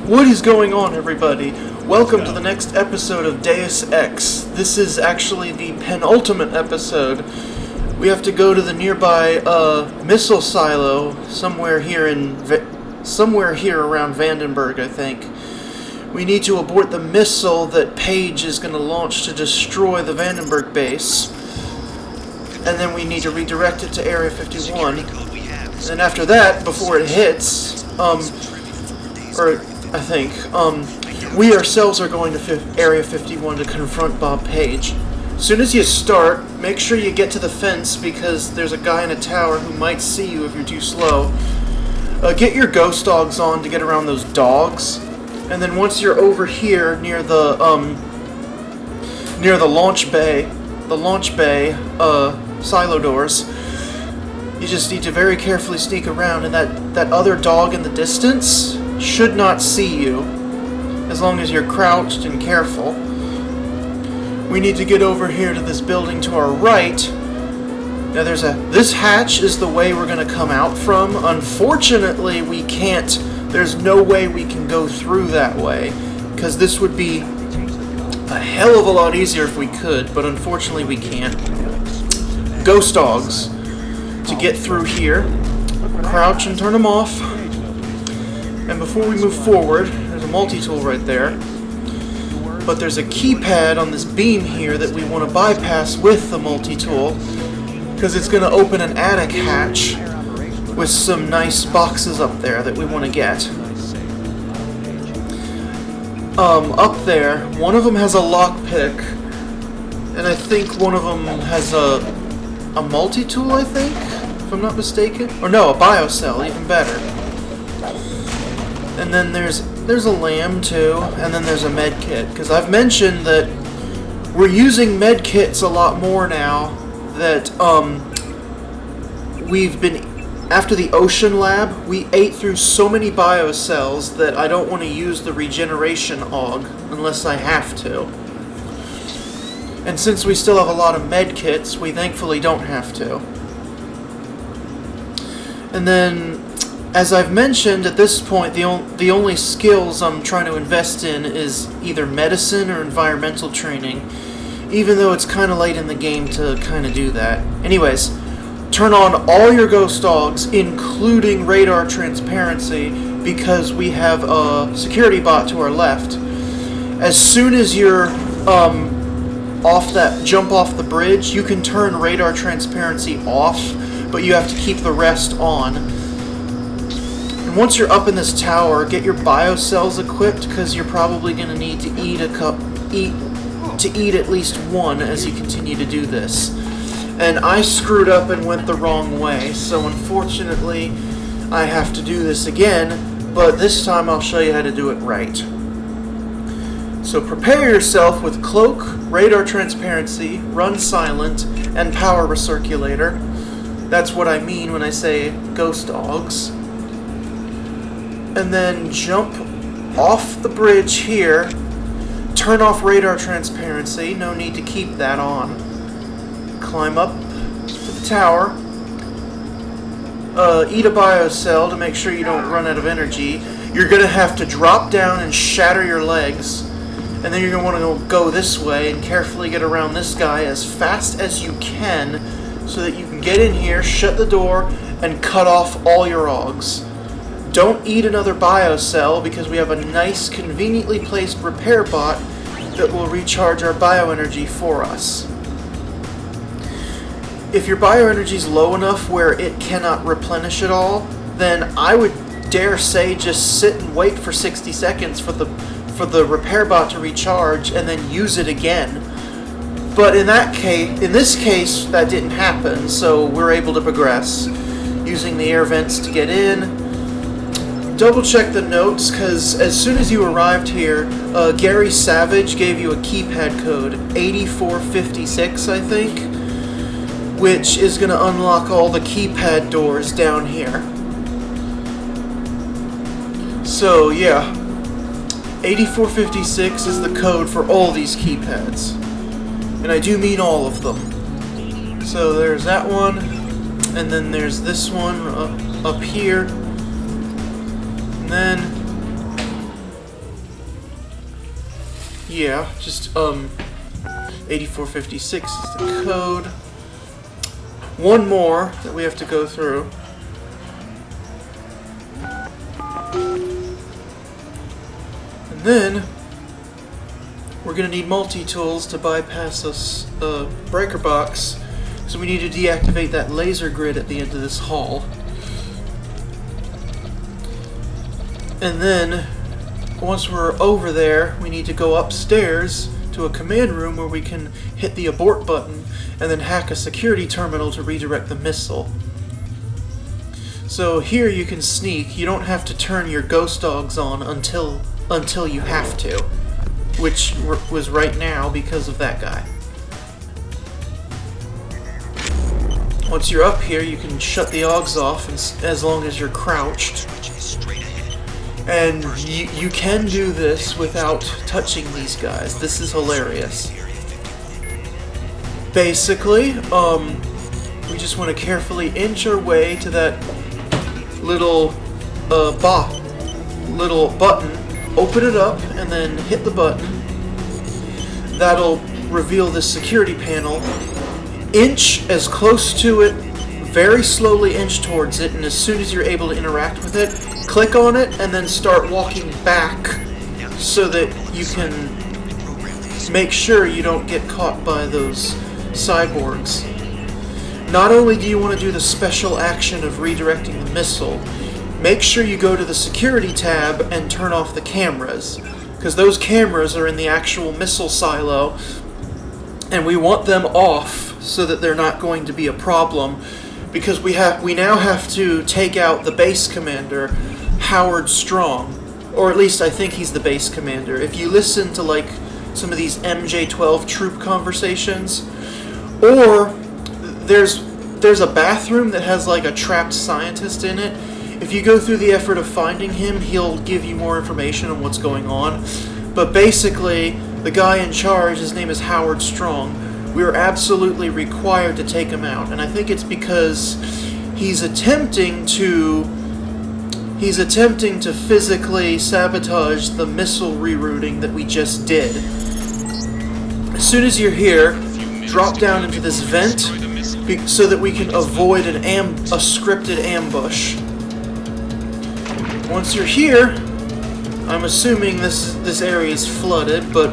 What is going on, everybody? Welcome to the next episode of Deus Ex. This is actually the penultimate episode. We have to go to the nearby missile silo somewhere here around Vandenberg, I think. We need to abort the missile that Paige is going to launch to destroy the Vandenberg base. And then we need to redirect it to Area 51. And after that, before it hits, we ourselves are going to Area 51 to confront Bob Page. As soon as you start, make sure you get to the fence because there's a guy in a tower who might see you if you're too slow. Get your ghost dogs on to get around those dogs. And then once you're over here near the launch bay silo doors, you just need to very carefully sneak around, and that other dog in the distance should not see you, as long as you're crouched and careful. We need to get over here to this building to our right. Now this hatch is the way we're going to come out from. Unfortunately, we can't, there's no way we can go through that way, because this would be a hell of a lot easier if we could, but unfortunately we can't. Ghost dogs. To get through here, crouch and turn them off. And before we move forward, there's a multi-tool right there. But there's a keypad on this beam here that we want to bypass with the multi-tool, because it's going to open an attic hatch with some nice boxes up there that we want to get. Up there, one of them has a lockpick, and I think one of them has a multi-tool, I think, if I'm not mistaken. Or no, a biocell, even better. And then there's a lamb too, and then there's a med kit, because I've mentioned that we're using med kits a lot more now that we've been after the ocean lab. We ate through so many biocells that I don't want to use the regeneration aug unless I have to. And since we still have a lot of med kits, we thankfully don't have to. And then, as I've mentioned, at this point, the only skills I'm trying to invest in is either medicine or environmental training, even though it's kind of late in the game to kind of do that. Anyways, turn on all your ghost dogs, including radar transparency, because we have a security bot to our left. As soon as you're jump off the bridge, you can turn radar transparency off, but you have to keep the rest on. And once you're up in this tower, get your biocells equipped, because you're probably going to need to eat at least one as you continue to do this. And I screwed up and went the wrong way, so unfortunately I have to do this again, but this time I'll show you how to do it right. So prepare yourself with cloak, radar transparency, run silent, and power recirculator. That's what I mean when I say ghost dogs. And then jump off the bridge here, turn off radar transparency, no need to keep that on. Climb up to the tower, eat a biocell to make sure you don't run out of energy. You're going to have to drop down and shatter your legs. And then you're going to want to go this way and carefully get around this guy as fast as you can so that you can get in here, shut the door, and cut off all your augs. Don't eat another biocell because we have a nice, conveniently placed repair bot that will recharge our bioenergy for us. If your bioenergy is low enough where it cannot replenish it all, then I would dare say just sit and wait for 60 seconds for the repair bot to recharge and then use it again. But in this case, that didn't happen, so we're able to progress using the air vents to get in. Double check the notes, because as soon as you arrived here, Gary Savage gave you a keypad code, 8456, I think, which is going to unlock all the keypad doors down here. So yeah, 8456 is the code for all these keypads. And I do mean all of them. So there's that one, and then there's this one up here. And then Yeah, just 8456 is the code. One more that we have to go through. And then we're gonna need multi-tools to bypass this breaker box. So we need to deactivate that laser grid at the end of this hall. And then, once we're over there, we need to go upstairs to a command room where we can hit the abort button and then hack a security terminal to redirect the missile. So here you can sneak. You don't have to turn your ghost dogs on until you have to, which was right now because of that guy. Once you're up here, you can shut the augs off as long as you're crouched. And you can do this without touching these guys. This is hilarious. Basically, we just want to carefully inch our way to that little button, open it up, and then hit the button. That'll reveal this security panel. Inch as close to it, very slowly inch towards it, and as soon as you're able to interact with it, click on it and then start walking back so that you can make sure you don't get caught by those cyborgs. Not only do you want to do the special action of redirecting the missile, make sure you go to the security tab and turn off the cameras, because those cameras are in the actual missile silo and we want them off so that they're not going to be a problem, because we now have to take out the base commander, Howard Strong, or at least I think he's the base commander. If you listen to like some of these MJ-12 troop conversations, or there's a bathroom that has like a trapped scientist in it. If you go through the effort of finding him, he'll give you more information on what's going on. But basically, the guy in charge, his name is Howard Strong. We are absolutely required to take him out, and I think it's because he's attempting to physically sabotage the missile rerouting that we just did. As soon as you're here, drop down into this vent so that we can avoid a scripted ambush. Once you're here, I'm assuming this area is flooded, but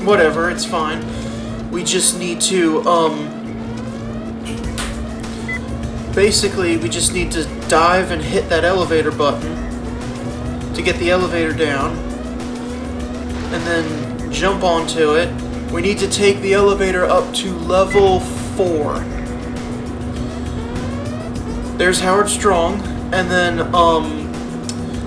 whatever, it's fine. We just need to, basically, we just need to dive and hit that elevator button to get the elevator down, and then jump onto it. We need to take the elevator up to level 4. There's Howard Strong, and then,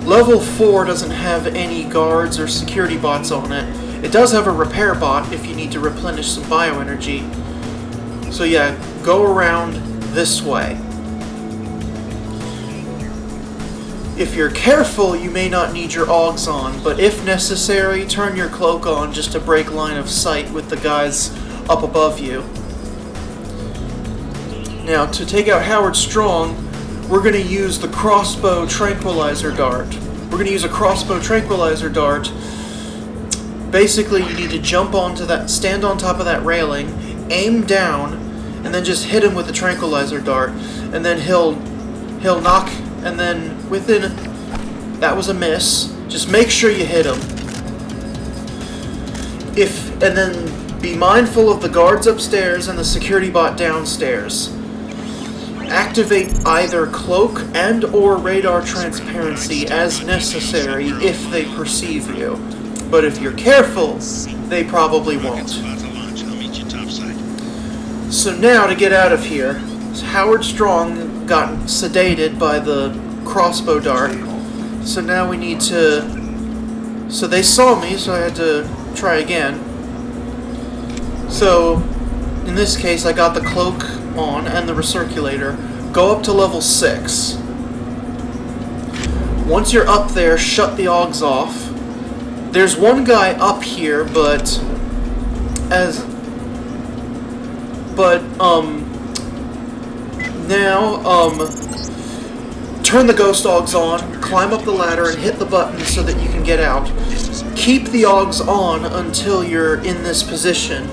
level 4 doesn't have any guards or security bots on it. It does have a repair bot if you need to replenish some bioenergy. So yeah, go around this way. If you're careful, you may not need your augs on, but if necessary, turn your cloak on just to break line of sight with the guys up above you. Now, to take out Howard Strong, we're going to use the crossbow tranquilizer dart. We're going to use a crossbow tranquilizer dart. Basically, you need to jump onto that, stand on top of that railing, aim down, and then just hit him with the tranquilizer dart. And then he'll knock, and then within... That was a miss. Just make sure you hit him. And then be mindful of the guards upstairs and the security bot downstairs. Activate either cloak and or radar transparency as necessary if they perceive you. But if you're careful, they probably won't. So now to get out of here, Howard Strong got sedated by the crossbow dart. So now we need to... So they saw me, so I had to try again. So, in this case, I got the cloak on and the recirculator. Go up to level 6. Once you're up there, shut the augs off. There's one guy up here, but turn the ghost augs on, climb up the ladder, and hit the button so that you can get out. Keep the augs on until you're in this position,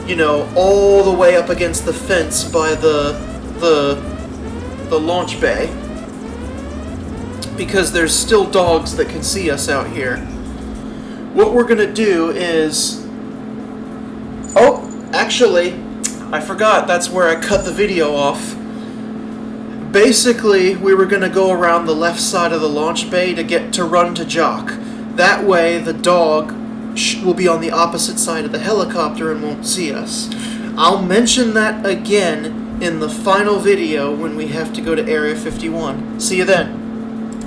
you know, all the way up against the fence by the launch bay, because there's still dogs that can see us out here. What we're gonna do is... Oh, actually, I forgot, that's where I cut the video off. Basically, we were gonna go around the left side of the launch bay to run to Jock. That way, the dog will be on the opposite side of the helicopter and won't see us. I'll mention that again in the final video when we have to go to Area 51. See you then.